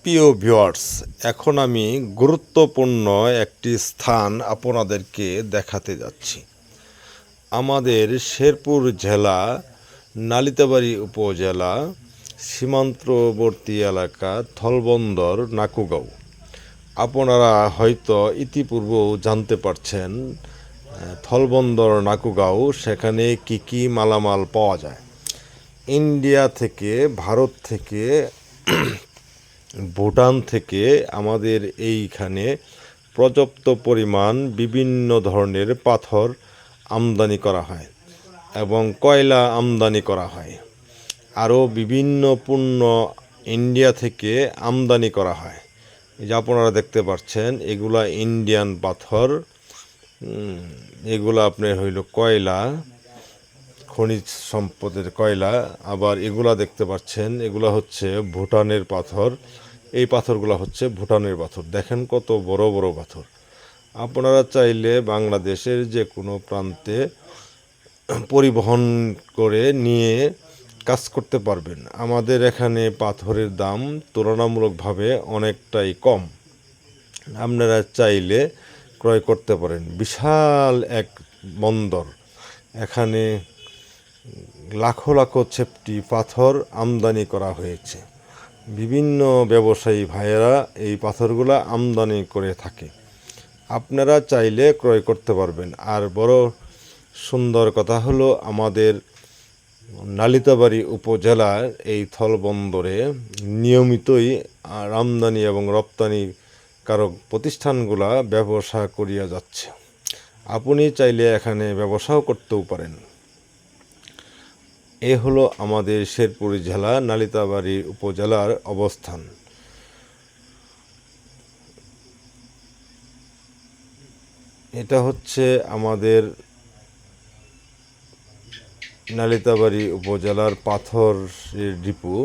প্রিয় ভিউয়ার্স, এখন আমি গুরুত্বপূর্ণ একটি স্থান আপনাদেরকে দেখাতে যাচ্ছি। আমাদের শেরপুর জেলা নালিতাবাড়ী উপজেলা সীমান্তবর্তী এলাকা থলবন্দর নাকুগাঁও। আপনারা হয়তো ইতিপূর্বেও জানতে পারছেন থলবন্দর নাকুগাঁও সেখানে কি কি মালামাল পাওয়া যায়। ইন্ডিয়া থেকে, ভারত থেকে, ভুটান থেকে আমাদের এইখানে পর্যাপ্ত পরিমাণ বিভিন্ন ধরনের পাথর আমদানি করা হয় এবং কয়লা আমদানি করা হয়। আরও বিভিন্ন পণ্য ইন্ডিয়া থেকে আমদানি করা হয়। এই যে আপনারা দেখতে পাচ্ছেন, এগুলা ইন্ডিয়ান পাথর, এগুলা আপনার হইল কয়লা, খনিজ সম্পদের কয়লা। আবার এগুলা দেখতে পাচ্ছেন, এগুলা হচ্ছে ভুটানের পাথর। এই পাথরগুলো হচ্ছে ভুটানের পাথর। দেখেন কত বড় বড় পাথর। আপনারা চাইলে বাংলাদেশের যে কোনো প্রান্তে পরিবহন করে নিয়ে কাজ করতে পারবেন। আমাদের এখানে পাথরের দাম তুলনামূলকভাবে অনেকটাই কম। আপনারা চাইলে ক্রয় করতে পারেন। বিশাল এক বন্দর, এখানে লাখো লাখো চেপটি পাথর আমদানি করা হয়েছে। বিভিন্ন ব্যবসায়ী ভাইয়েরা এই পাথরগুলো আমদানি করে থাকে। আপনারা চাইলে ক্রয় করতে পারবেন। আর বড় সুন্দর কথা হলো, আমাদের নালিতাবাড়ী উপজেলার এই থলবন্দরে নিয়মিতই আমদানি এবং রপ্তানি কারক প্রতিষ্ঠানগুলা ব্যবসা করিয়া যাচ্ছে। আপনি চাইলে এখানে ব্যবসাও করতেও পারেন। এ হলো আমাদের শেরপুর জেলা নালিতাবাড়ী উপজেলার অবস্থান। এটা হচ্ছে আমাদের নালিতাবাড়ী উপজেলার পাথরের ডিপো।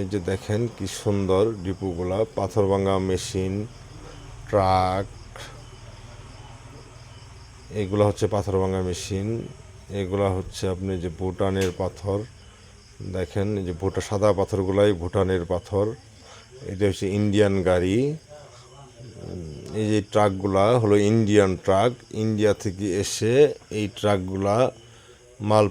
এই যে দেখেন কি সুন্দর ডিপোগুলা, পাথর ভাঙা মেশিন, ট্রাক, এগুলো হচ্ছে পাথর ভাঙা মেশিন। এগুলা হচ্ছে আপনি যে ভুটানের পাথর, দেখেন এই যে সাদা পাথরগুলাই ভুটানের পাথর। এটা হচ্ছে ইন্ডিয়ান গাড়ি। এই যে ট্রাকগুলা হলো ইন্ডিয়ান ট্রাক, ইন্ডিয়া থেকে এসে এই ট্রাকগুলা মাল